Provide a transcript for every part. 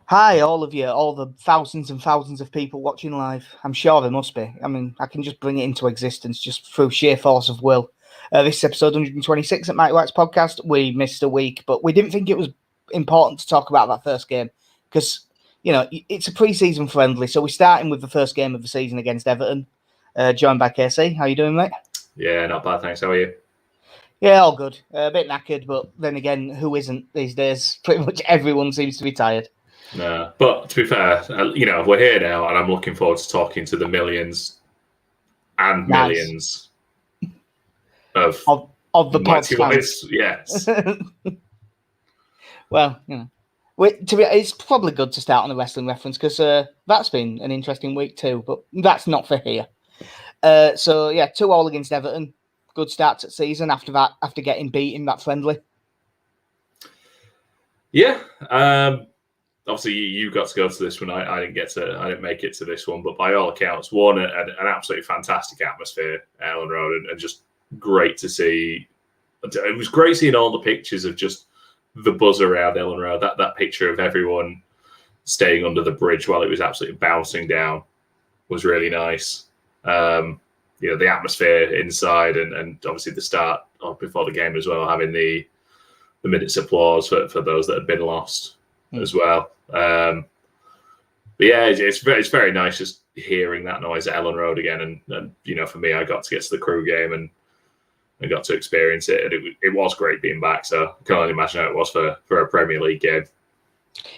Hi, all of you, all the thousands and thousands of people watching live. I'm sure there must be. I mean, I can just bring it into existence just through sheer force of will. This is episode 126 at Mike White's podcast. We missed a week, but we didn't think it was important to talk about that first game because, you know, it's a pre-season friendly. So we're starting with the first game of the season against Everton, joined by KC. How you doing, mate? Yeah, not bad, thanks. How are you? Yeah, all good. A bit knackered, but then again, who isn't these days? Pretty much everyone seems to be tired. No, but to be fair, we're here now, and I'm looking forward to talking to the millions and millions of the Pods fans. Yes. Well, you know, it's probably good to start on a wrestling reference because that's been an interesting week too, but that's not for here. So yeah, 2-2 against Everton. Good start to the season after that, after getting beaten that friendly. Yeah. Obviously, you got to go to this one. I didn't make it to this one, but by all accounts, an absolutely fantastic atmosphere at Ellen Road, and just great to see. It was great seeing all the pictures of just the buzz around Ellen Road. That picture of everyone staying under the bridge while it was absolutely bouncing down was really nice. The atmosphere inside, and obviously the start before the game as well, having the minute's applause for those that had been lost as well. But yeah, it's very nice just hearing that noise at Ellen Road again. And for me, I got to get to the Crew game and I got to experience it. And it was great being back. So I can only imagine how it was for a Premier League game.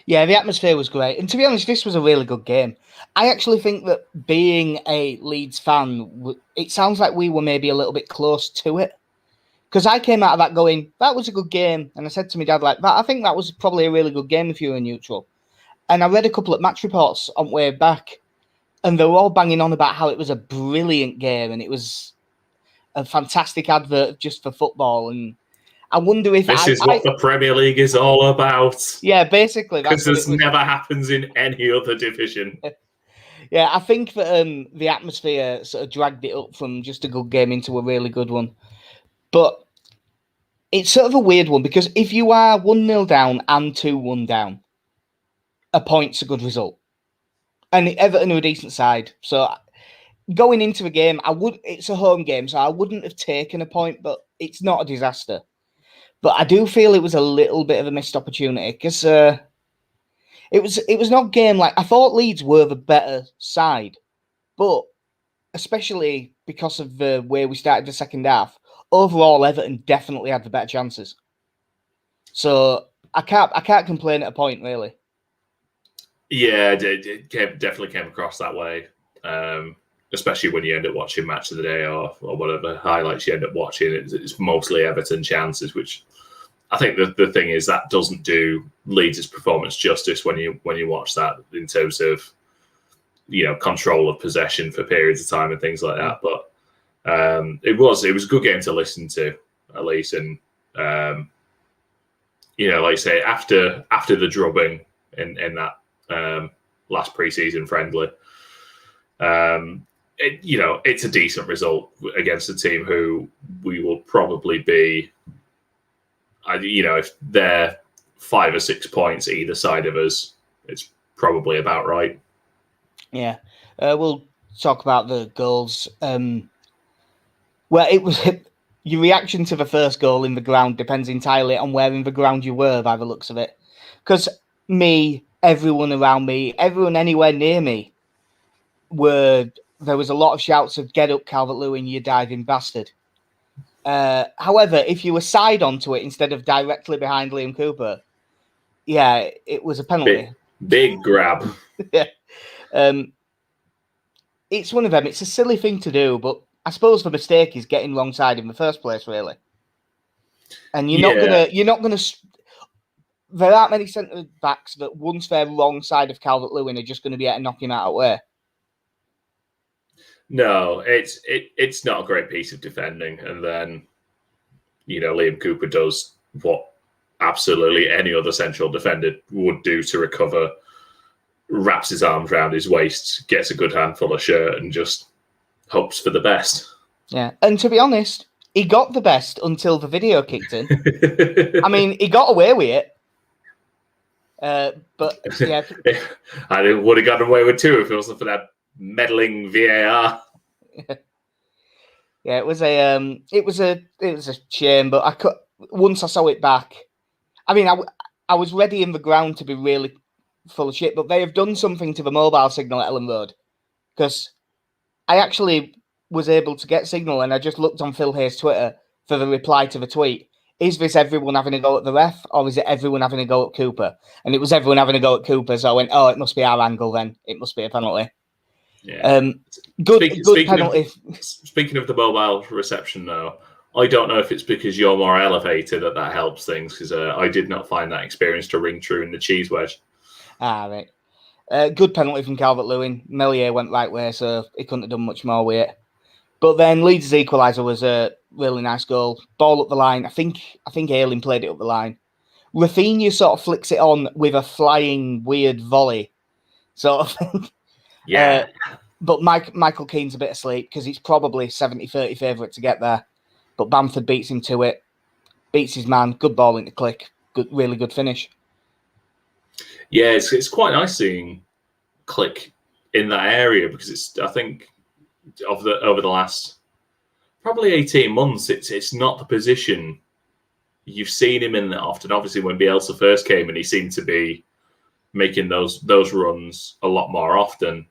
Yeah, the atmosphere was great. And to be honest, this was a really good game. I actually think that being a Leeds fan, it sounds like we were maybe a little bit close to it. Because I came out of that going, that was a good game. And I said to my dad, I think that was probably a really good game if you were neutral. And I read a couple of match reports on the way back, and they were all banging on about how it was a brilliant game and it was a fantastic advert just for football. And I wonder if this is what the Premier League is all about. Yeah, basically. Because this never happens in any other division. Yeah, I think that the atmosphere sort of dragged it up from just a good game into a really good one. But it's sort of a weird one because if you are 1-0 down and 2-1 down, a point's a good result. And Everton are a decent side. So going into the game, it's a home game, so I wouldn't have taken a point, but it's not a disaster. But I do feel it was a little bit of a missed opportunity because it was not game I thought Leeds were the better side, but especially because of the way we started the second half, overall Everton definitely had the better chances. So I can't complain at a point really. Yeah, it definitely came across that way, especially when you end up watching Match of the Day or whatever highlights you end up watching. It's mostly Everton chances, which I think the thing is that doesn't do Leeds' performance justice when you watch that in terms of control of possession for periods of time and things like that. But it was a good game to listen to at least, and like I say, after the drubbing in that last pre-season friendly, it's a decent result against a team who we will probably be. If they're 5 or 6 points either side of us, it's probably about right. Yeah, we'll talk about the goals. It was your reaction to the first goal in the ground depends entirely on where in the ground you were, by the looks of it. Because everyone around me, everyone anywhere near me, there was a lot of shouts of "Get up, Calvert-Lewin, you diving bastard." However, if you were side onto it instead of directly behind Liam Cooper, yeah, it was a penalty. Big grab. Yeah. It's one of them. It's a silly thing to do, but I suppose the mistake is getting wrong side in the first place, really. And you're not gonna. There aren't many centre backs that once they're wrong side of Calvert-Lewin are just going to be able to knock him out of where. No, it's not a great piece of defending, and then Liam Cooper does what absolutely any other central defender would do to recover, wraps his arms around his waist, gets a good handful of shirt, and just hopes for the best. Yeah, and to be honest, he got the best until the video kicked in. I mean, he got away with it. But yeah, I would have gotten away with 2 if it wasn't for that meddling VAR. Yeah, it was a shame, but once I saw it back. I mean, I was ready in the ground to be really full of shit, but they have done something to the mobile signal at Ellen Road, because I actually was able to get signal, and I just looked on Phil Hayes' Twitter for the reply to the tweet. Is this everyone having a go at the ref, or is it everyone having a go at Cooper? And it was everyone having a go at Cooper, so I went, oh, it must be our angle then. It must be a penalty. Yeah. Good penalty. Speaking of the mobile reception, though, I don't know if it's because you're more elevated that helps things, because I did not find that experience to ring true in the cheese wedge. Right. Good penalty from Calvert-Lewin. Melier went right way, so he couldn't have done much more with it. But then Leeds' equaliser was a really nice goal. Ball up the line. I think Ayling played it up the line. Rafinha sort of flicks it on with a flying weird volley, sort of thing. Yeah. But Michael Keane's a bit asleep because it's probably 70-30 favourite to get there. But Bamford beats him to it. Beats his man. Good ball into Click. Really good finish. Yeah, it's quite nice seeing Click in that area, because I think over the last probably 18 months, it's not the position you've seen him in that often. Obviously, when Bielsa first came in, he seemed to be making those runs a lot more often.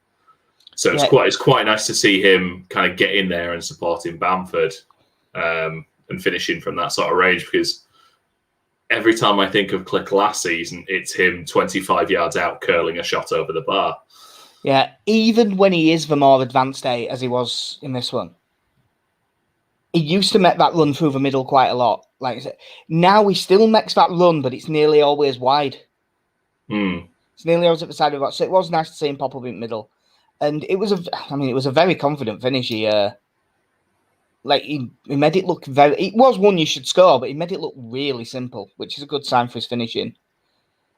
So it's quite nice to see him kind of get in there and supporting Bamford and finishing from that sort of range, because every time I think of Click last season, it's him 25 yards out curling a shot over the bar. Yeah, even when he is the more advanced eight, as he was in this one, he used to make that run through the middle quite a lot. Like I said, now he still makes that run, but it's nearly always wide. It's nearly always at the side of the box. So it was nice to see him pop up in the middle, and it was a very confident finish. He made it look very. It was one you should score, but he made it look really simple, which is a good sign for his finishing.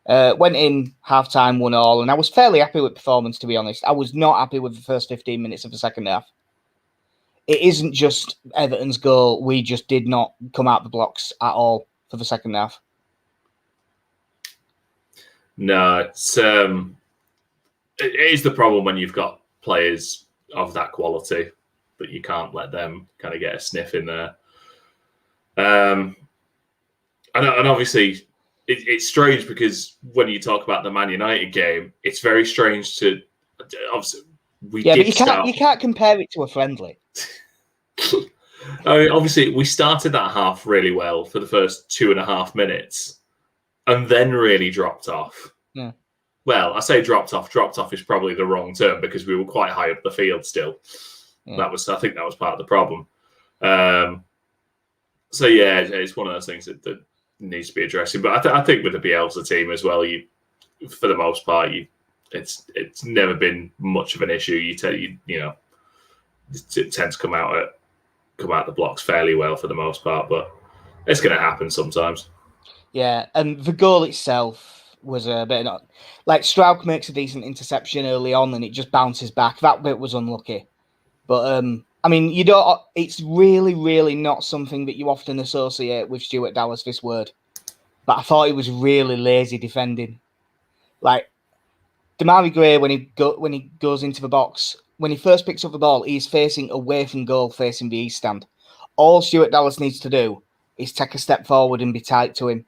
Went in half-time, 1-1, and I was fairly happy with performance, to be honest. I was not happy with the first 15 minutes of the second half. It isn't just Everton's goal. We just did not come out the blocks at all for the second half. No, it is the problem when you've got players of that quality, but you can't let them kind of get a sniff in there. And obviously, it's strange, because when you talk about the Man United game, it's very strange to obviously but you can't compare it to a friendly. I mean, obviously, we started that half really well for the first 2.5 minutes, and then really dropped off. Yeah. Well, I say dropped off. Dropped off is probably the wrong term, because we were quite high up the field still. Yeah. I think that was part of the problem. So yeah, it's one of those things that needs to be addressing. But I think with the Bielsa team as well, for the most part, it's never been much of an issue. It tends to come out the blocks fairly well for the most part, but it's going to happen sometimes. Yeah, and the goal itself was a bit like Strauch makes a decent interception early on, and it just bounces back. That bit was unlucky, but I mean, you don't. It's really, really not something that you often associate with Stuart Dallas. This word, but I thought he was really lazy defending. Like Damari Gray, when he goes into the box, when he first picks up the ball, he's facing away from goal, facing the east stand. All Stuart Dallas needs to do is take a step forward and be tight to him,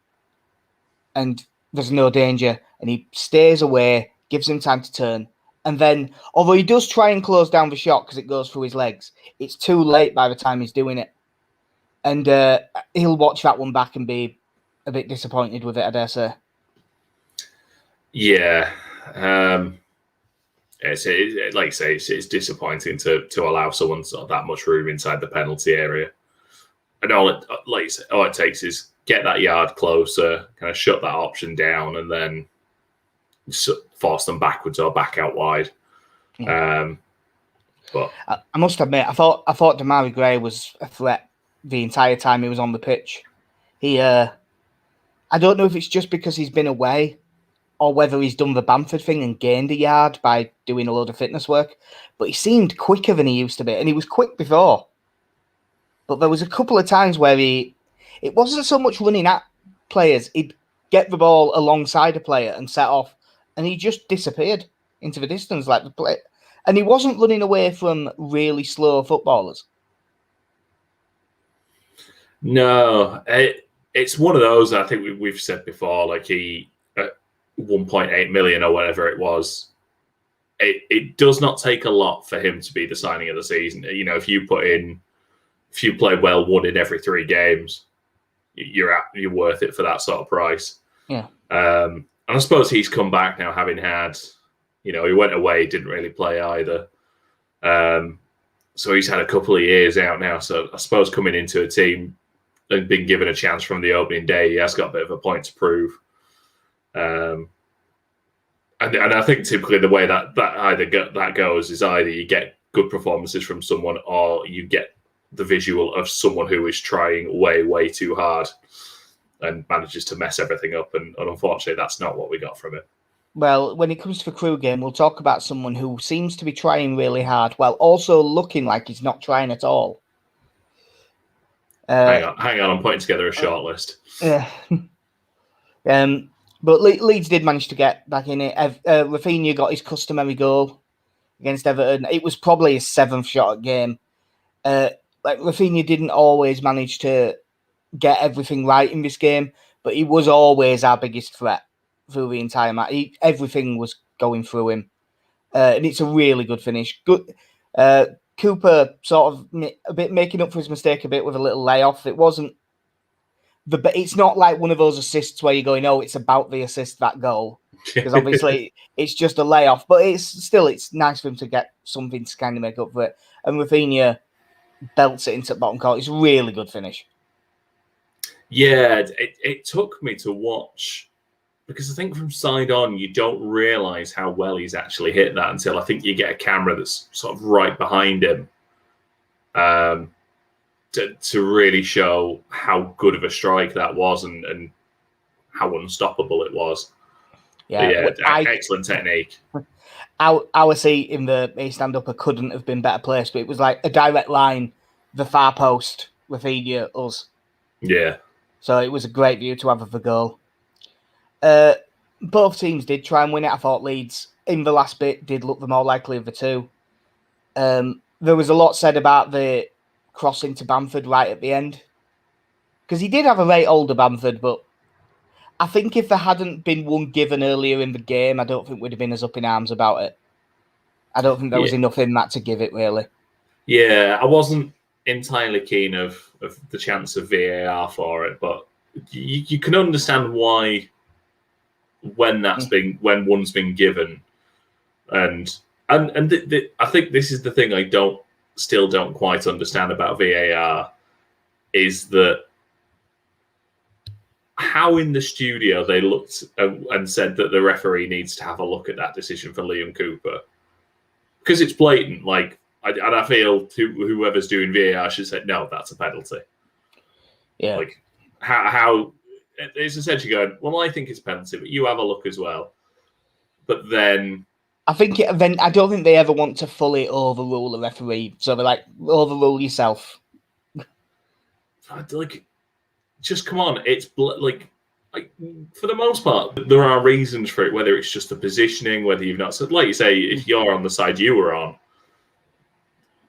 and there's no danger. And he stays away, gives him time to turn. And then, although he does try and close down the shot because it goes through his legs, it's too late by the time he's doing it. And he'll watch that one back and be a bit disappointed with it, I dare say. Yeah. Like you say, it's disappointing to allow someone sort of that much room inside the penalty area. And all it takes is get that yard closer, kind of shut that option down, and then force them backwards or back out wide. Yeah. But I must admit, I thought Damari Gray was a threat the entire time he was on the pitch. I don't know if it's just because he's been away, or whether he's done the Bamford thing and gained a yard by doing a load of fitness work, but he seemed quicker than he used to be, and he was quick before. But there was a couple of times where it wasn't so much running at players, he'd get the ball alongside a player and set off, and he just disappeared into the distance like the play. And he wasn't running away from really slow footballers. No, it's one of those. I think we've said before. Like he, at 1.8 million or whatever it was. It does not take a lot for him to be the signing of the season. You know, if you play well, 1 in every 3 games, you're worth it for that sort of price. Yeah. And I suppose he's come back now, having had, he went away, didn't really play either. So he's had a couple of years out now. So I suppose coming into a team and being given a chance from the opening day, he has got a bit of a point to prove. And I think typically the way that goes is either you get good performances from someone or you get the visual of someone who is trying way, way too hard and manages to mess everything up. And unfortunately, that's not what we got from it. Well, when it comes to the Crewe game, we'll talk about someone who seems to be trying really hard while also looking like he's not trying at all. Hang on, I'm putting together a short list. Yeah. But Leeds did manage to get back in it. Rafinha got his customary goal against Everton. It was probably his 7th shot at game. Rafinha didn't always manage to get everything right in this game, but he was always our biggest threat through the entire match. Everything was going through him. And it's a really good finish. Good. Cooper sort of a bit making up for his mistake a bit with a little layoff. It wasn't it's not like one of those assists where you're going, oh, it's about the assist, that goal. Because obviously it's just a layoff, but it's nice for him to get something to kind of make up for it. And Rafinha belts it into the bottom corner. It's a really good finish. Yeah, it took me to watch, because I think from side on, you don't realise how well he's actually hit that until I think you get a camera that's sort of right behind him. To really show how good of a strike that was and how unstoppable it was. Yeah, excellent technique. Our seat in the stand-upper couldn't have been better placed, but it was like a direct line, the far post, Rafinha, us. Yeah. So it was a great view to have of the goal. Both teams did try and win it. I thought Leeds, in the last bit, did look the more likely of the two. There was a lot said about the crossing to Bamford right at the end, because he did have a rate older Bamford, but I think if there hadn't been one given earlier in the game, I don't think we'd have been as up in arms about it. I don't think there was enough in that to give it, really. Yeah, I wasn't entirely keen of the chance of VAR for it, but you can understand why when one's been given, and I think this is the thing I still don't quite understand about VAR, is that how in the studio they looked and said that the referee needs to have a look at that decision for Liam Cooper, because it's blatant. Like, and I feel whoever's doing VAR should say, no, that's a penalty. Yeah. Like, how it's essentially going, well, I think it's a penalty, but you have a look as well. But then I don't think they ever want to fully overrule a referee. So they're like, overrule yourself. Like, just come on. It's like for the most part, there are reasons for it, whether it's just the positioning, whether you've not said, like you say, if you're on the side you were on,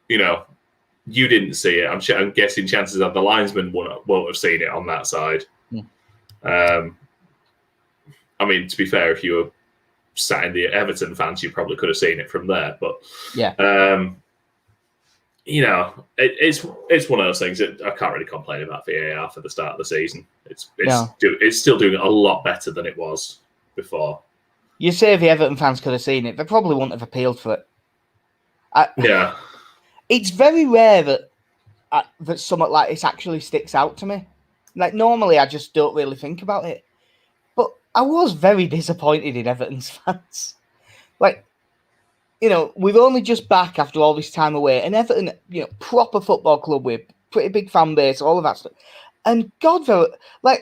you didn't see it. I'm guessing chances are the linesman won't have seen it on that side. Yeah. I mean, to be fair, if you were sat in the Everton fans, you probably could have seen it from there. But yeah, it's one of those things that I can't really complain about VAR for the start of the season. It's still doing a lot better than it was before. You say the Everton fans could have seen it, they probably wouldn't have appealed for it. Yeah. It's very rare that something like this actually sticks out to me. Like, normally I just don't really think about it. But I was very disappointed in Everton's fans. Like, we're only just back after all this time away. And Everton, proper football club with pretty big fan base, all of that stuff. And God,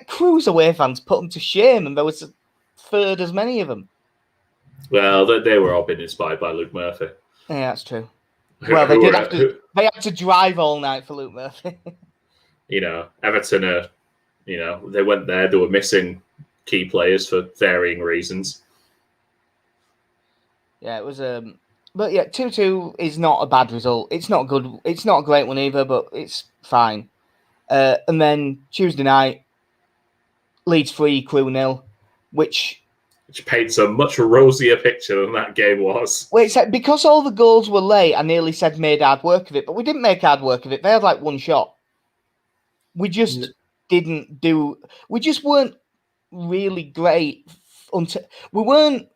Crewe's away fans put them to shame, and there was a third as many of them. Well, they were all being inspired by Luke Murphy. Yeah, that's true. Well, they had to drive all night for Luke Murphy. Everton they went there. They were missing key players for varying reasons. Yeah, it was but yeah, 2-2 is not a bad result. It's not good. It's not a great one either, but it's fine. And then Tuesday night, Leeds 3, Crewe 0, which paints a much rosier picture than that game was. Well, it's like, because all the goals were late, I nearly said made hard work of it, but we didn't make hard work of it. They had like one shot. We just didn't do. We just weren't really great until we weren't.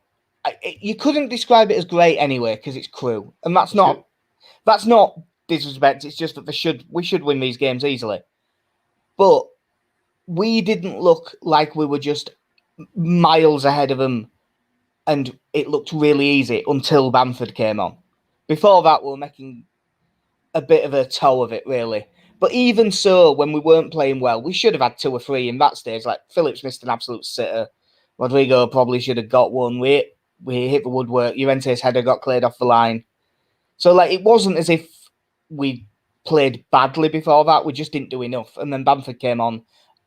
You couldn't describe it as great anyway because it's Crewe, and that's not disrespect. It's just that we should win these games easily, but we didn't look like we were just miles ahead of them. And it looked really easy until Bamford came on. Before that, we were making a bit of a toe of it, really. But even so, when we weren't playing well, we should have had 2 or 3 in that stage. Like, Phillips missed an absolute sitter. Rodrigo probably should have got one. We hit the woodwork. Llorente's header got cleared off the line. So, like, it wasn't as if we played badly before that. We just didn't do enough. And then Bamford came on,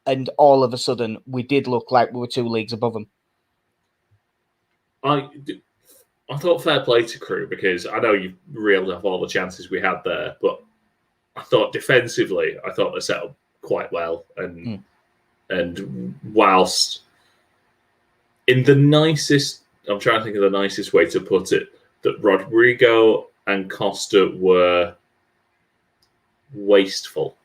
and all of a sudden, we did look like we were 2 leagues above them. I thought fair play to Crewe, because I know you reeled off all the chances we had there, but I thought defensively, I thought they set up quite well. And whilst in the nicest, I'm trying to think of the nicest way to put it, that Rodrigo and Costa were wasteful.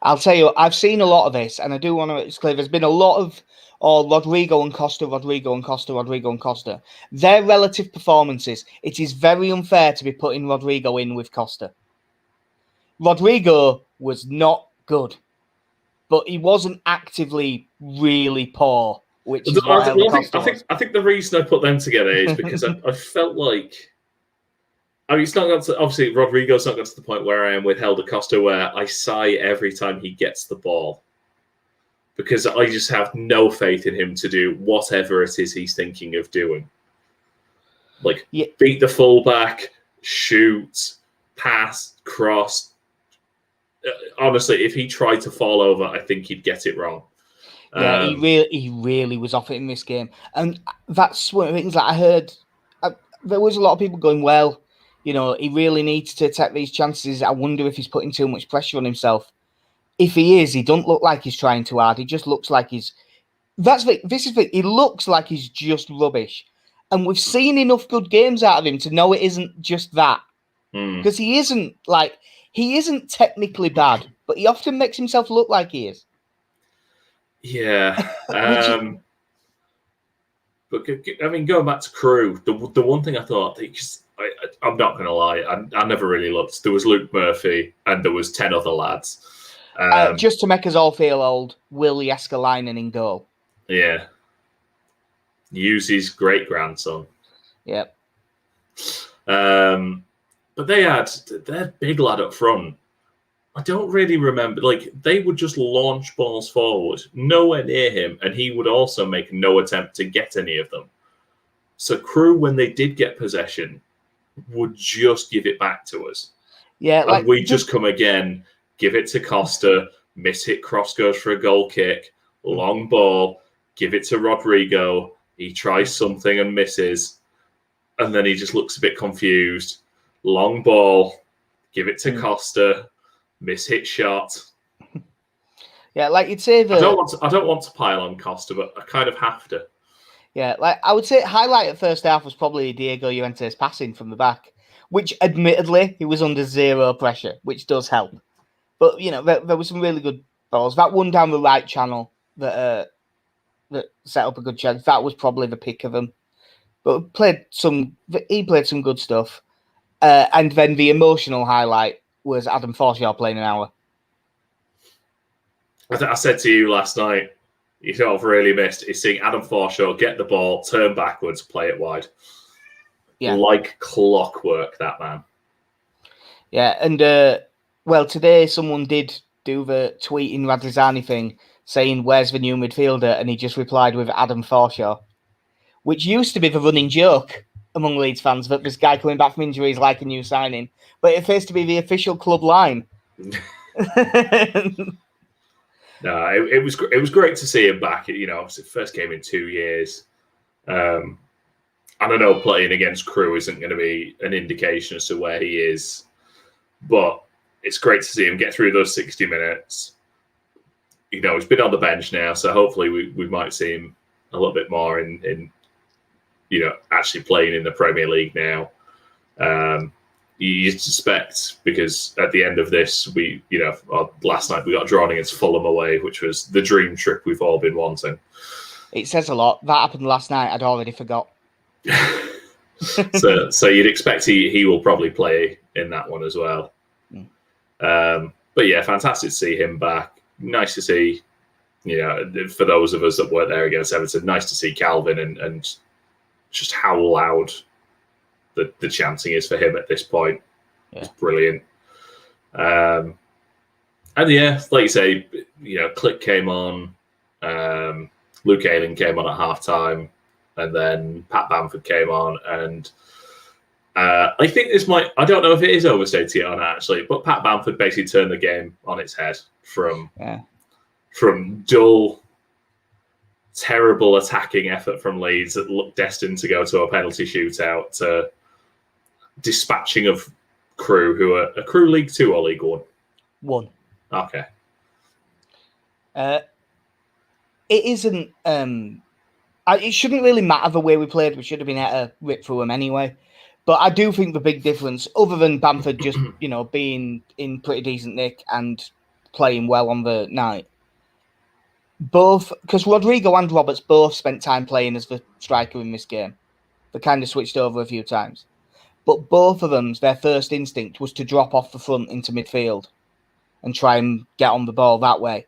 I'll tell you, I've seen a lot of this, and I do want to, it's clear, there's been a lot of Rodrigo and Costa. Their relative performances, it is very unfair to be putting Rodrigo in with Costa. Rodrigo was not good, but he wasn't actively really poor, which is what I think the reason I put them together is because I felt like, I mean, it's not got to, obviously Rodrigo's not got to the point where I am with Helder Costa, where I sigh every time he gets the ball, because I just have no faith in him to do whatever it is he's thinking of doing. Like, beat the fullback, shoot, pass, cross. Honestly, if he tried to fall over, I think he'd get it wrong. Yeah, he really was off it in this game. And that's one of the things that I heard. There was a lot of people going, well, you know, he really needs to take these chances. I wonder if he's putting too much pressure on himself. If he is, he don't look like he's trying too hard. He just looks like he looks like he's just rubbish. And we've seen enough good games out of him to know it isn't just that. Because he isn't technically bad, but he often makes himself look like he is. Yeah. But I mean, going back to Crewe, the one thing I thought, I'm not going to lie, I never really looked. There was Luke Murphy and there was 10 other lads. Just to make us all feel old, Will Jääskeläinen in goal. Yeah. Yuzi's great-grandson. Yep. But they had their big lad up front. I don't really remember. Like, they would just launch balls forward, nowhere near him, and he would also make no attempt to get any of them. So Crewe, when they did get possession, would just give it back to us. Yeah, and we just come again, give it to Costa, miss hit cross goes for a goal kick, long ball, give it to Rodrigo. He tries something and misses, and then he just looks a bit confused. Long ball, give it to Costa, miss hit shot. Yeah, like you'd say that. I don't want to pile on Costa, but I kind of have to. Yeah, like I would say, highlight of first half was probably Diego Llorente's passing from the back, which admittedly he was under zero pressure, which does help. But you know, there were some really good balls. That one down the right channel that set up a good chance. That was probably the pick of them. But he played some good stuff. And then the emotional highlight was Adam Forshaw playing an hour. I said to you last night, you know, I've really missed is seeing Adam Forshaw get the ball, turn backwards, play it wide. Yeah. Like clockwork, that man. Yeah, and well, today someone did do the tweeting Radrizzani thing saying, where's the new midfielder? And he just replied with Adam Forshaw, which used to be the running joke among Leeds fans that this guy coming back from injury is like a new signing. But it appears to be the official club line. No, it was great to see him back. You know, obviously first game in 2 years. And I know playing against Crew isn't going to be an indication as to where he is, but it's great to see him get through those 60 minutes. You know, he's been on the bench now, so hopefully we might see him a little bit more in you know, actually playing in the Premier League now. You suspect, because at the end of this, last night we got drawn against Fulham away, which was the dream trip we've all been wanting. It says a lot. That happened last night. I'd already forgot. so you'd expect he will probably play in that one as well. But yeah, fantastic to see him back. Nice to see, you know, for those of us that weren't there against Everton, nice to see Calvin and just how loud the chanting is for him at this point. Yeah. It's brilliant. And yeah, like you say, you know, Click came on, Luke Ayling came on at halftime, and then Pat Bamford came on. And I think this might, I don't know if it is overstating it or not, actually, but Pat Bamford basically turned the game on its head from dull, terrible attacking effort from Leeds that looked destined to go to a penalty shootout to dispatching of Crew, who are a Crew League 2 or League 1? 1. Okay. It isn't. It shouldn't really matter the way we played. We should have been able to rip through them anyway. But I do think the big difference, other than Bamford just, you know, being in pretty decent nick and playing well on the night, both, because Rodrigo and Roberts both spent time playing as the striker in this game. They kind of switched over a few times. But both of them, their first instinct was to drop off the front into midfield and try and get on the ball that way.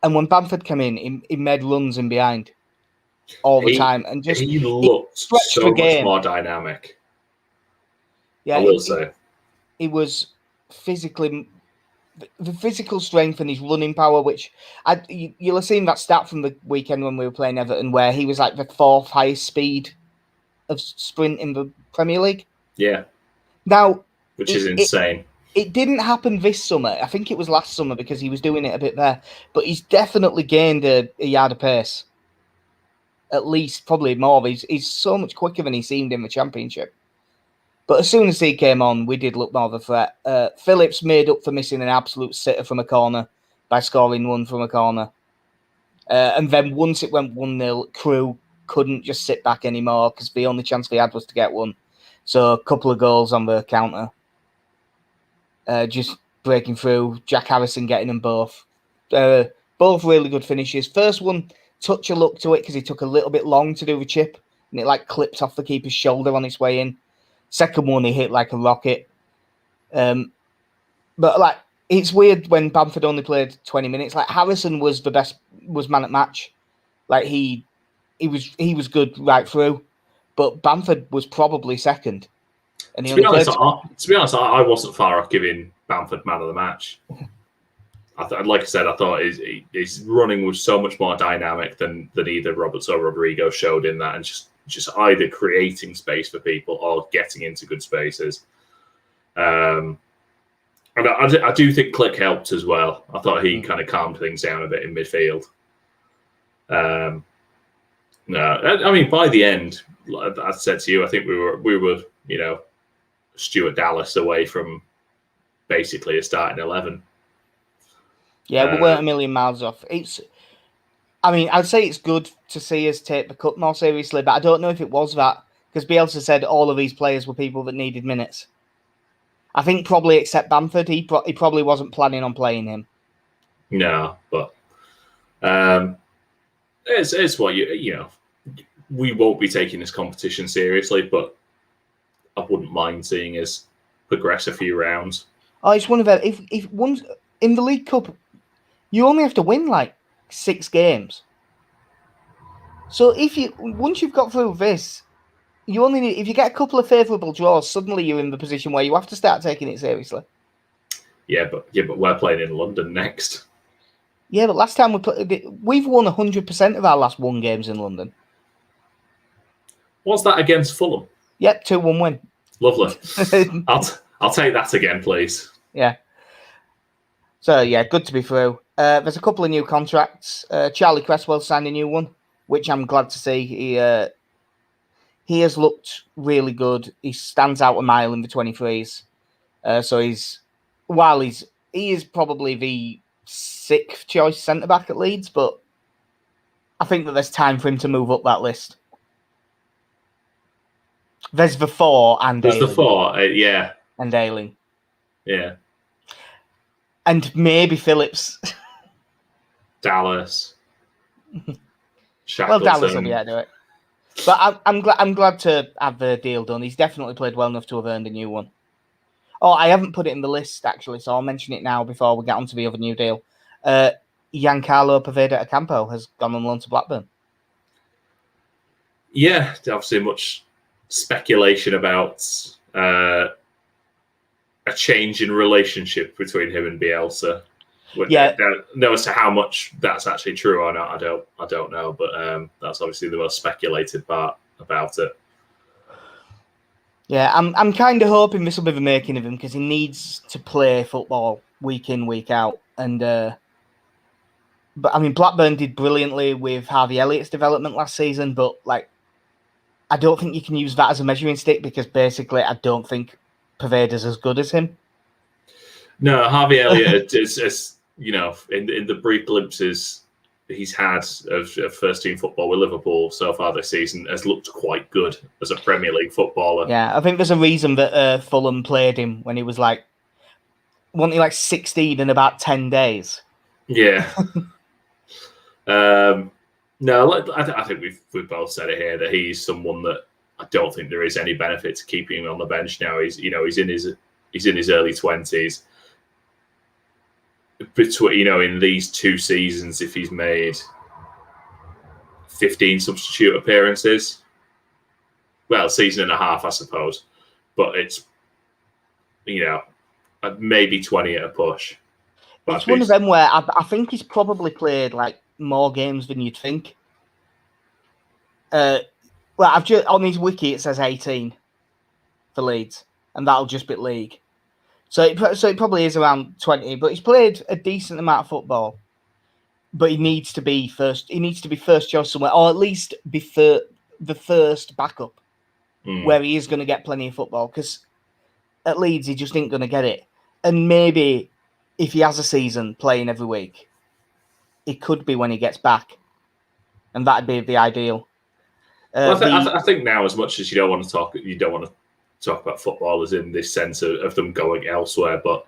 And when Bamford came in, he made runs in behind all the time. And just he looked so much more dynamic. Yeah, I will say. He was physically... The physical strength and his running power, which you'll have seen that stat from the weekend when we were playing Everton, where he was like the 4th highest speed of sprint in the Premier League. Yeah. Now, which is insane. It didn't happen this summer. I think it was last summer because he was doing it a bit there. But he's definitely gained a yard of pace. At least, probably more. He's so much quicker than he seemed in the Championship. But as soon as he came on, we did look more of a threat. Phillips made up for missing an absolute sitter from a corner by scoring one from a corner. And then once it went 1-0, Crew couldn't just sit back anymore because the only chance they had was to get one. So a couple of goals on the counter. Just breaking through. Jack Harrison getting them both. Both really good finishes. First one, touch a look to it because he took a little bit long to do the chip. And it like clipped off the keeper's shoulder on its way in. Second one, he hit like a rocket. But like, it's weird when Bamford only played 20 minutes. Like Harrison was man at match. Like he was good right through. But Bamford was probably second. And to be honest, I wasn't far off giving Bamford man of the match. Like I said, I thought his running was so much more dynamic than either Roberts or Rodrigo showed in that, and just either creating space for people or getting into good spaces. And I do think Click helped as well. I thought he kind of calmed things down a bit in midfield. No, I mean, by the end, like I said to you, I think we were, you know, Stuart Dallas away from basically a starting 11. Yeah, we weren't a million miles off. I mean, I'd say it's good to see us take the cup more seriously, but I don't know if it was that, because Bielsa said all of these players were people that needed minutes. I think probably except Bamford, he probably wasn't planning on playing him. No, but it's what you know. We won't be taking this competition seriously, but I wouldn't mind seeing us progress a few rounds. Oh, it's one of them. If once in the League Cup, you only have to win like 6 games. So once you've got through this, you only need, if you get a couple of favourable draws, suddenly you're in the position where you have to start taking it seriously. Yeah, but we're playing in London next. Yeah, but last time we've won 100% of our last 1 games in London. What's that against Fulham? Yep, 2-1 win. Lovely. I'll take that again, please. Yeah. So yeah, good to be through. There's a couple of new contracts. Charlie Cresswell signed a new one, which I'm glad to see. He has looked really good. He stands out a mile in the 23s. So he is probably the 6th choice centre back at Leeds, but I think that there's time for him to move up that list. There's the 4 and There's Ayling. the 4, yeah. And Ayling. Yeah. And maybe Phillips. Dallas. Shackleton. Well, Dallas will be able to do it. But I'm glad to have the deal done. He's definitely played well enough to have earned a new one. Oh, I haven't put it in the list, actually, so I'll mention it now before we get on to the other new deal. Giancarlo Poveda Ocampo has gone on loan to Blackburn. Yeah, obviously much speculation about a change in relationship between him and Bielsa. Yeah. No, as to how much that's actually true or not, I don't know. But that's obviously the most speculated part about it. Yeah, I'm kind of hoping this will be the making of him because he needs to play football week in, week out. And but I mean, Blackburn did brilliantly with Harvey Elliott's development last season, but like, I don't think you can use that as a measuring stick because basically, I don't think Poveda's as good as him. No, Harvey Elliott is you know, in the brief glimpses he's had of first team football with Liverpool so far this season, has looked quite good as a Premier League footballer. Yeah, I think there's a reason that Fulham played him when he was like, wasn't he like 16 in about 10 days? Yeah. No, I think we've both said it here that he's someone that I don't think there is any benefit to keeping him on the bench now. He's in his early 20s. Between in these 2 seasons, if he's made 15 substitute appearances, well, season and a half, I suppose, but it's maybe 20 at a push. But it's one of them where I think he's probably played like more games than you'd think. Well, I've just on his wiki it says 18 for Leeds, and that'll just be league. So it probably is around 20, but he's played a decent amount of football. But he needs to be first. He needs to be first choice somewhere, or at least be the first backup, where he is going to get plenty of football. Because at Leeds, he just ain't going to get it. And maybe if he has a season playing every week, it could be when he gets back, and that'd be the ideal. I think now, as much as you don't want to talk about footballers in this sense of them going elsewhere, but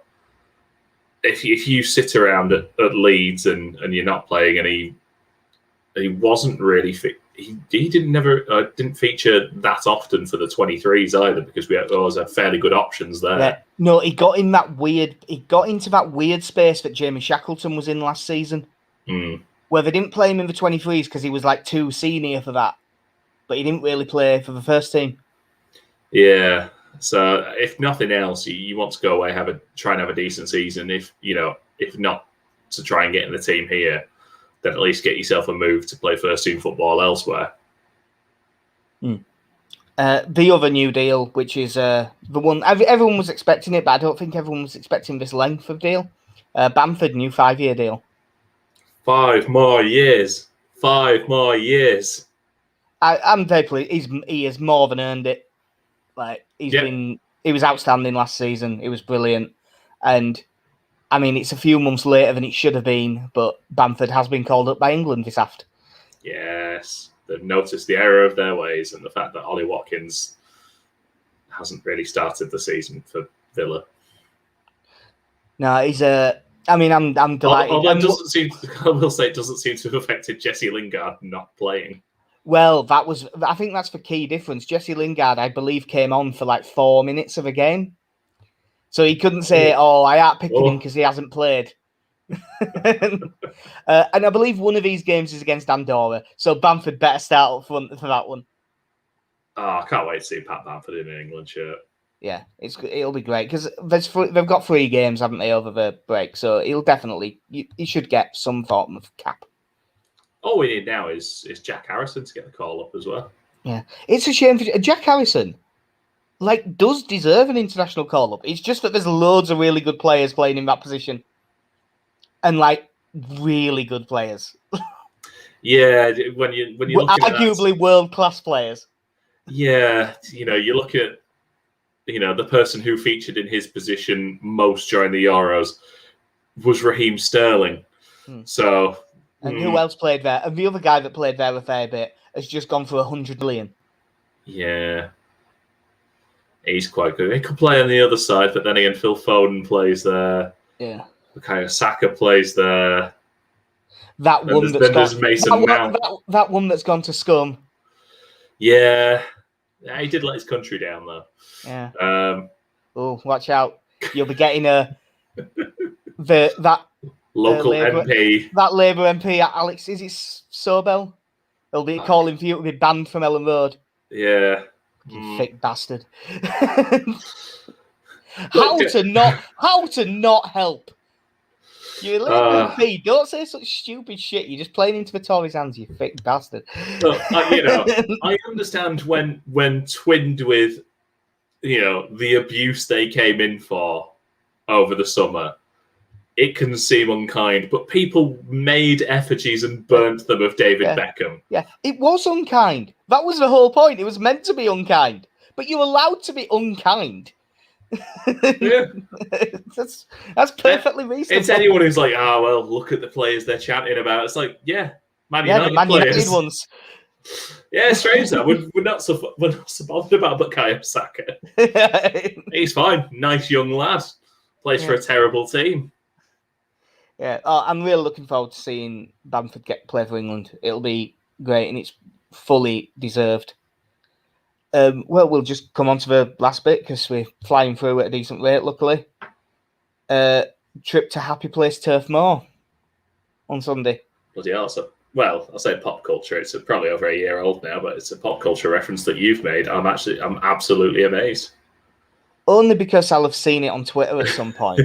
if you sit around at Leeds and you're not playing, and he wasn't really fit. He didn't feature that often for the 23s either, because we always had fairly good options there. Yeah. No, he got into that weird space that Jamie Shackleton was in last season, where they didn't play him in the 23s because he was like too senior for that, but he didn't really play for the first team. Yeah. So if nothing else, you want to go away, try and have a decent season. If not to try and get in the team here, then at least get yourself a move to play first team football elsewhere. The other new deal, which is the one everyone was expecting it, but I don't think everyone was expecting this length of deal. Bamford, new 5-year deal. 5 more years. 5 more years. I'm very pleased. He has more than earned it. Like he was outstanding last season. It was brilliant, and I mean it's a few months later than it should have been. But Bamford has been called up by England this afternoon. Yes, they've noticed the error of their ways and the fact that Ollie Watkins hasn't really started the season for Villa. No, he's a. I mean, I'm delighted. Although it doesn't seem. I will say it doesn't seem to have affected Jesse Lingard not playing. Well, I think that's the key difference. Jesse Lingard, I believe, came on for like 4 minutes of a game. So he couldn't say, I ain't picking him because he hasn't played. And I believe one of these games is against Andorra. So Bamford better start up front for that one. Oh, I can't wait to see Pat Bamford in an England shirt. Yeah, it'll be great because they've got 3 games, haven't they, over the break? So he'll definitely, he should get some form of cap. All we need now is Jack Harrison to get the call up as well. Yeah, it's a shame for Jack Harrison. Like, does deserve an international call up. It's just that there's loads of really good players playing in that position, and like really good players. Yeah, when you look at arguably world-class players. Yeah, you look at the person who featured in his position most during the Euros was Raheem Sterling. So, and who else played there? And the other guy that played there a fair bit has just gone for 100 million. Yeah, he's quite good. He could play on the other side, but then again, Phil Foden plays there. Yeah, Bukayo Saka plays there. That one that's gone. Mason Mount. That one that's gone to Scum. Yeah, he did let his country down though. Yeah. Oh, watch out! You'll be getting that local MP. That Labour MP, Alex, is it Sobel? They'll be calling for you to be banned from Ellen Road. Yeah. You thick bastard. How to not help? You're a Labour MP. Don't say such stupid shit. You're just playing into the Tories' hands, you thick bastard. Look, I understand when twinned with, the abuse they came in for over the summer, it can seem unkind, but people made effigies and burnt them of David Beckham. Yeah, it was unkind. That was the whole point. It was meant to be unkind, but you're allowed to be unkind. Yeah. That's perfectly reasonable. It's anyone who's like, well, look at the players they're chanting about. It's like, Man United the Man players. United ones. Yeah, it's strange that we're not so bothered about Bukayo Saka. He's fine, nice young lad, plays for a terrible team. Yeah, I'm really looking forward to seeing Bamford play for England. It'll be great, and it's fully deserved. Well, we'll just come on to the last bit because we're flying through at a decent rate, luckily. Trip to Happy Place Turf Moor on Sunday. Bloody hell, I'll say pop culture. It's probably over a year old now, but it's a pop culture reference that you've made. I'm absolutely amazed. Only because I'll have seen it on Twitter at some point.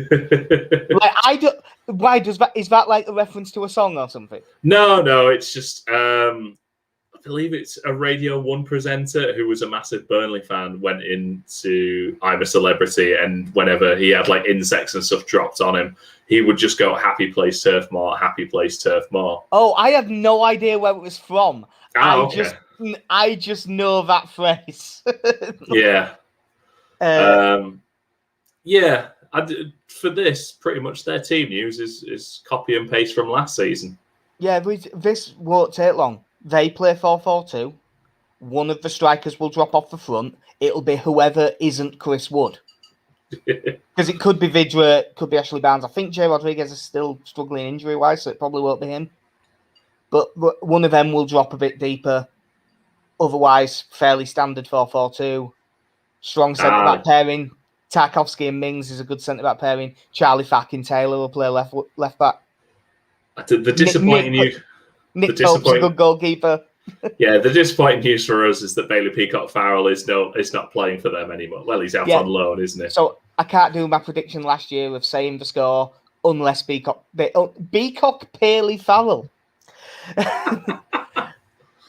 Why is that like a reference to a song or something? No, it's just I believe it's a Radio 1 presenter who was a massive Burnley fan, went into I'm a Celebrity, and whenever he had like insects and stuff dropped on him, he would just go, Happy Place Turf Moor, Happy Place Turf Moor. Oh, I have no idea where it was from. Okay. I just know that phrase. Yeah. For this, pretty much their team news is copy and paste from last season. Yeah, this won't take long. They play 4-4-2. One of the strikers will drop off the front. It'll be whoever isn't Chris Wood. Because it could be Vidra, could be Ashley Barnes. I think Jay Rodriguez is still struggling injury-wise, so it probably won't be him. But one of them will drop a bit deeper. Otherwise, fairly standard 4-4-2. Strong centre-back pairing. Tarkovsky and Mings is a good centre-back pairing. Charlie Fucking Taylor will play left back. The disappointing news... Nick Pope's a good goalkeeper. Yeah, the disappointing news for us is that Bailey Peacock-Farrell is not playing for them anymore. Well, he's out on loan, isn't he? So I can't do my prediction last year of saying the score unless Peacock Paley Farrell.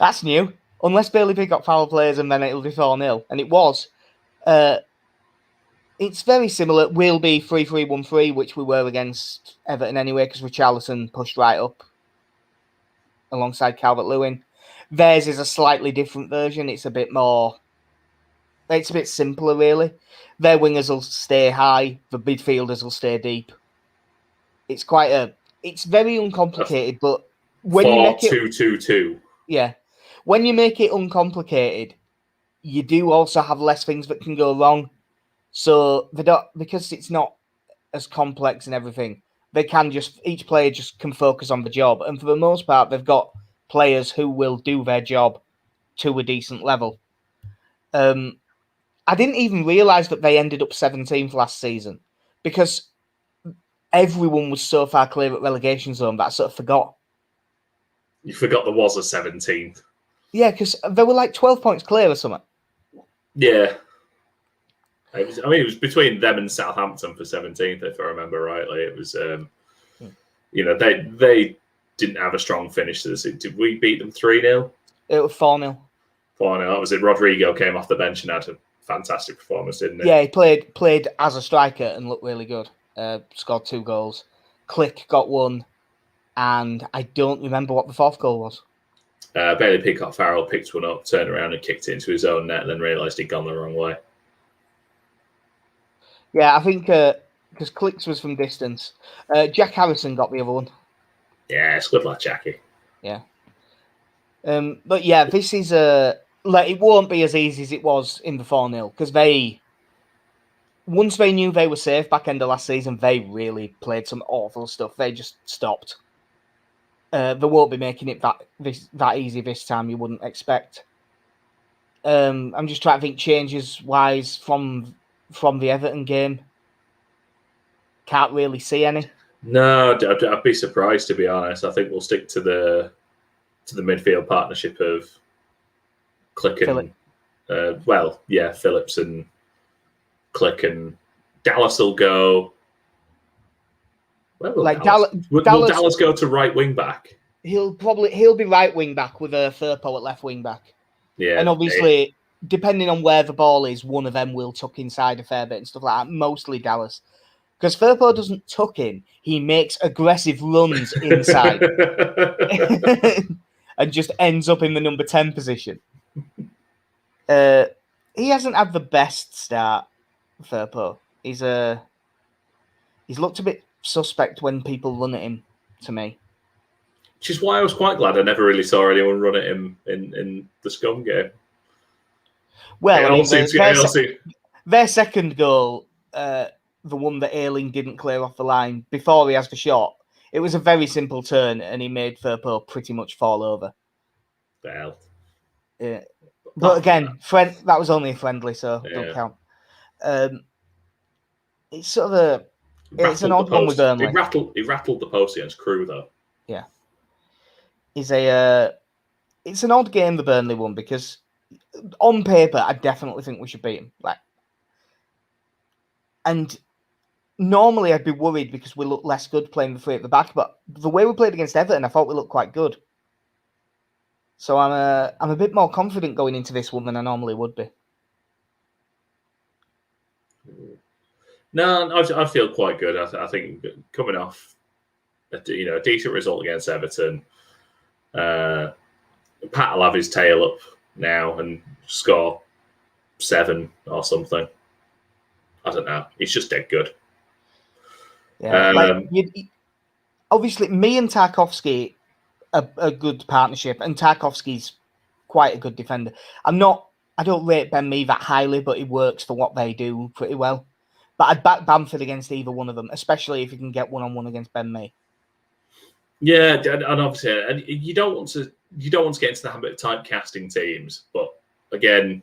That's new. Unless Bailey Peacock-Farrell plays, and then it'll be 4-0. And it was. It's very similar. We'll be 3-3-1-3, which we were against Everton anyway, because Richarlison pushed right up alongside Calvert-Lewin. Theirs is a slightly different version. It's a bit simpler, really. Their wingers will stay high. The midfielders will stay deep. It's very uncomplicated, but when you make it 4-2-2-2. Yeah. When you make it uncomplicated, you do also have less things that can go wrong. So because it's not as complex and everything, each player just can focus on the job. And for the most part, they've got players who will do their job to a decent level. I didn't even realise that they ended up 17th last season because everyone was so far clear at relegation zone that I sort of forgot. You forgot there was a 17th. Yeah, because they were like 12 points clear or something. Yeah. It was between them and Southampton for 17th, if I remember rightly. It was, they didn't have a strong finish to this. Did we beat them 3-0? It was 4-0. 4-0. That was it. Rodrigo came off the bench and had a fantastic performance, didn't he? Yeah, he played as a striker and looked really good. Scored 2 goals. Click got 1. and I don't remember what the fourth goal was. Bailey Peacock-Farrell picked one up, turned around and kicked it into his own net, and then realised he'd gone the wrong way. Yeah, I think because Clicks was from distance. Jack Harrison got the other one. Yeah, it's good luck, Jackie. Yeah. But yeah, this is it won't be as easy as it was in the 4-0 because once they knew they were safe back end of last season, they really played some awful stuff. They just stopped. They won't be making it that easy this time. You wouldn't expect. I'm just trying to think changes wise from the Everton game. Can't really see any. No, I'd be surprised, to be honest. I think we'll stick to the midfield partnership of Click and Phillips and Click, and Dallas will go. Where will Dallas go to right wing back? He'll be right wing back with a Firpo at left wing back. Yeah, and obviously depending on where the ball is, one of them will tuck inside a fair bit and stuff like that. Mostly Dallas, because Firpo doesn't tuck in; he makes aggressive runs inside and just ends up in the number 10 position. He hasn't had the best start, Firpo. He's looked a bit suspect when people run at him, to me. Which is why I was quite glad I never really saw anyone run at him in the Scum game. Well, their second goal, the one that Ayling didn't clear off the line before he has the shot, it was a very simple turn and he made Firpo pretty much fall over. Well, yeah. But again, that was only a friendly, so don't count. It's sort of it's an odd one with Burnley. He rattled the post against Crewe, though. Yeah. It's an odd game, the Burnley one, because on paper, I definitely think we should beat him. And normally I'd be worried because we look less good playing the three at the back, but the way we played against Everton, I thought we looked quite good. So I'm a bit more confident going into this one than I normally would be. No, I feel quite good. I think coming off a decent result against Everton, Pat will have his tail up now and score 7 or something. I don't know. He's just dead good. Yeah, obviously, me and Tarkowski are a good partnership, and Tarkowski's quite a good defender. I don't rate Ben Mee that highly, but he works for what they do pretty well. But I'd back Bamford against either one of them, especially if you can get one-on-one against Ben Mee. Yeah, and obviously, you don't want to get into the habit of typecasting teams, but again,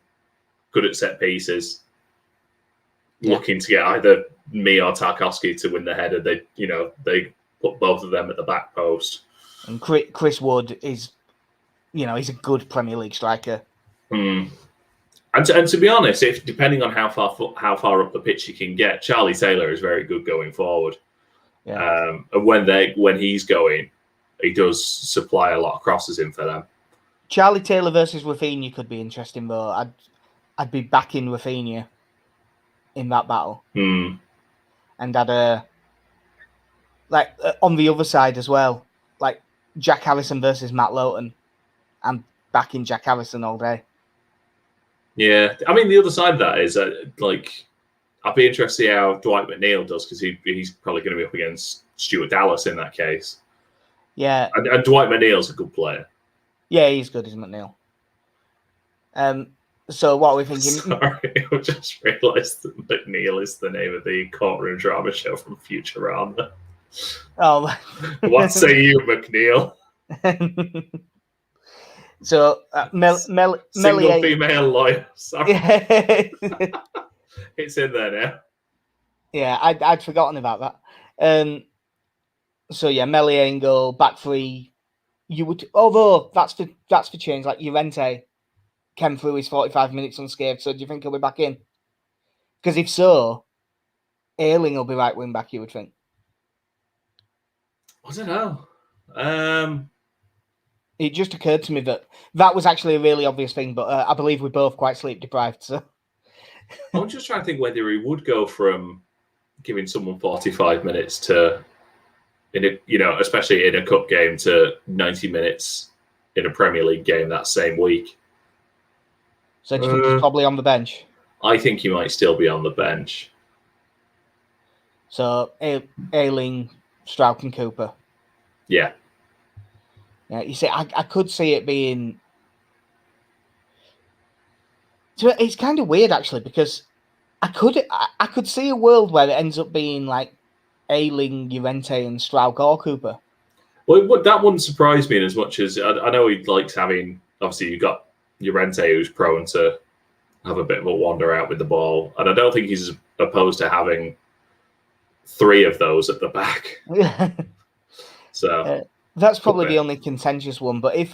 good at set pieces, looking to get either me or Tarkowski to win the header. They put both of them at the back post. And Chris Wood is, he's a good Premier League striker. And to be honest, if depending on how far up the pitch you can get, Charlie Taylor is very good going forward. Yeah. And when he's going, he does supply a lot of crosses in for them. Charlie Taylor versus Rafinha could be interesting, though. I'd be backing Rafinha in that battle. And I'd on the other side as well, like Jack Harrison versus Matt Lowton. I'm backing Jack Harrison all day. Yeah, I mean the other side of that is I'd be interested to see how Dwight McNeil does, because he's probably going to be up against Stuart Dallas in that case. Yeah, and Dwight McNeil's a good player. Yeah, he's good, isn't McNeil? So what are we thinking? Sorry, I just realised that McNeil is the name of the courtroom drama show from Futurama. Oh, what say you, McNeil? So single female lawyer. Sorry, it's in there now. Yeah, I'd forgotten about that. So yeah, Melier in goal, back three. You would, although that's for change. Like Llorente came through his 45 minutes unscathed. So do you think he'll be back in? Because if so, Ayling will be right wing back. You would think. I don't know. It just occurred to me that was actually a really obvious thing, but I believe we're both quite sleep deprived. So I'm just trying to think whether he would go from giving someone 45 minutes to especially in a cup game, to 90 minutes in a Premier League game that same week. So do you think he's probably on the bench? I think he might still be on the bench. So Ayling, Strauch, and Cooper. Yeah. Yeah, you see, I could see it being. So it's kind of weird actually, because I could see a world where it ends up being like Ayling, Llorente, and Strauch or Cooper. Well, that wouldn't surprise me in as much as I know he likes having. Obviously, you've got Llorente, who's prone to have a bit of a wander out with the ball, and I don't think he's opposed to having 3 of those at the back. So that's probably the only contentious one. But if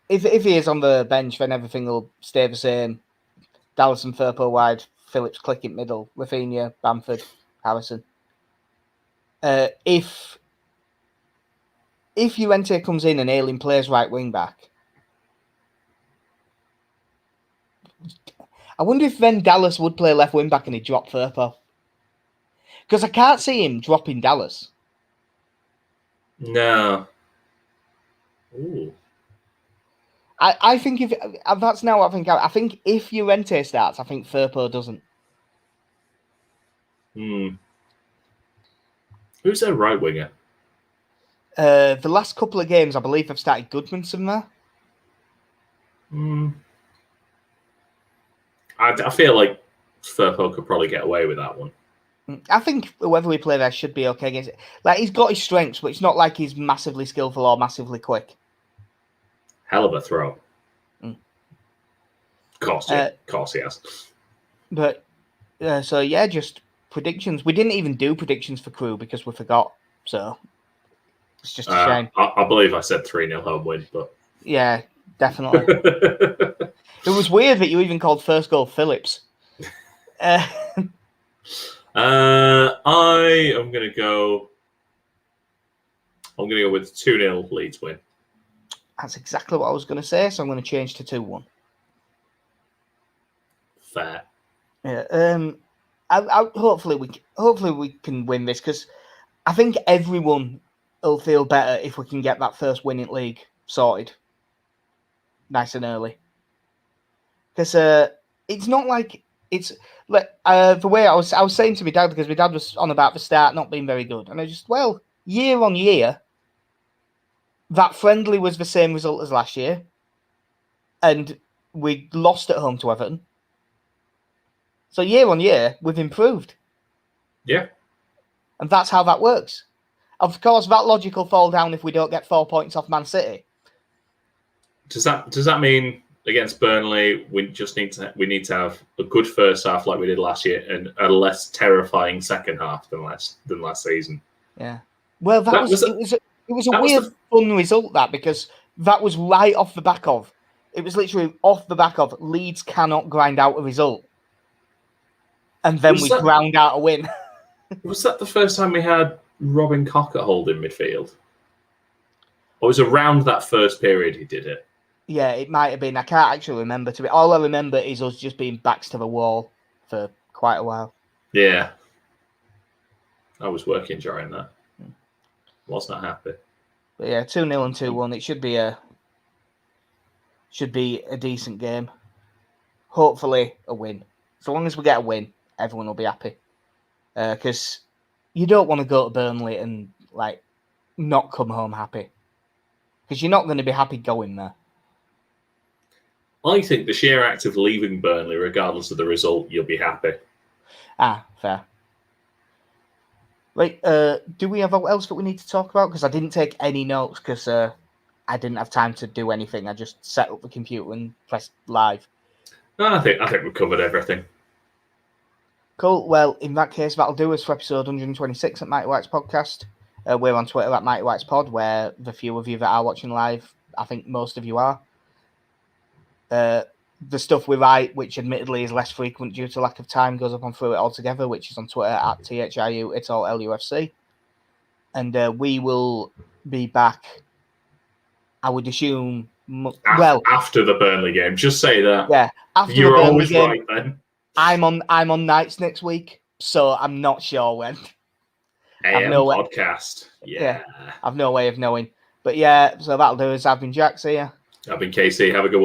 he is on the bench, then everything will stay the same. Dallas and Firpo wide, Phillips clicking middle, Rafinha, Bamford, Harrison. If Llorente comes in and Ayling plays right wing back, I wonder if then Dallas would play left wing back and he'd drop Firpo. Because I can't see him dropping Dallas. No. Ooh. I think if that's now what I think. I think if Llorente starts, I think Firpo doesn't. Who's their right winger? The last couple of games, I believe they've started Goodmanson there. I feel like Firpo could probably get away with that one. I think whoever we play there should be okay against it. Like, he's got his strengths, but it's not like he's massively skillful or massively quick. Hell of a throw. Of course he has. But, so yeah, just predictions. We didn't even do predictions for Crew because we forgot. So, it's just a shame. I believe I said 3-0 home win, but... Yeah, definitely. It was weird that you even called first goal Phillips. I am going to go... I'm going to go with 2-0 Leeds win. That's exactly what I was going to say, so I'm going to change to 2-1. Fair. Yeah. Hopefully we can win this, because I think everyone will feel better if we can get that first win in league sorted nice and early. Because it's not like it's like the way I was saying to my dad, because my dad was on about the start not being very good, and I just, well, year on year, that friendly was the same result as last year, and we lost at home to Everton. So year on year, we've improved. Yeah. And that's how that works. Of course, that logic will fall down if we don't get 4 points off Man City. Does that mean against Burnley we need to have a good first half like we did last year and a less terrifying second half than last season? Yeah. Well, it was a weird fun result, that, because that was right off the back of. It was literally off the back of Leeds cannot grind out a result. And then we ground out a win. Was that the first time we had Robin Koch at hold in midfield? Or was it around that first period he did it? Yeah, it might have been. I can't actually remember. All I remember is us just being backs to the wall for quite a while. Yeah. I was working during that. Was not happy. But yeah, 2-0 and 2-1. It should be a decent game. Hopefully a win. So long as we get a win, everyone will be happy. Because you don't want to go to Burnley and not come home happy. Because you're not going to be happy going there. I think the sheer act of leaving Burnley, regardless of the result, you'll be happy. Fair. Right, do we have else that we need to talk about? Because I didn't take any notes because I didn't have time to do anything. I just set up the computer and pressed live. I think we've covered everything. Cool. Well, in that case, that'll do us for episode 126 at Mighty White's Podcast. We're on Twitter at Mighty White's Pod, where the few of you that are watching live, I think most of you are. The stuff we write, which admittedly is less frequent due to lack of time, goes up on Through It Altogether, which is on Twitter at THIU, it's all LUFC. And we will be back, I would assume, after the Burnley game. Just say that. Yeah, after You're the Burnley always game. right then. I'm on nights next week, so I'm not sure when. AM no way. podcast. Yeah. I've no way of knowing. But yeah, so that'll do us. I've been Jack. See ya. I've been KC. Have a good one.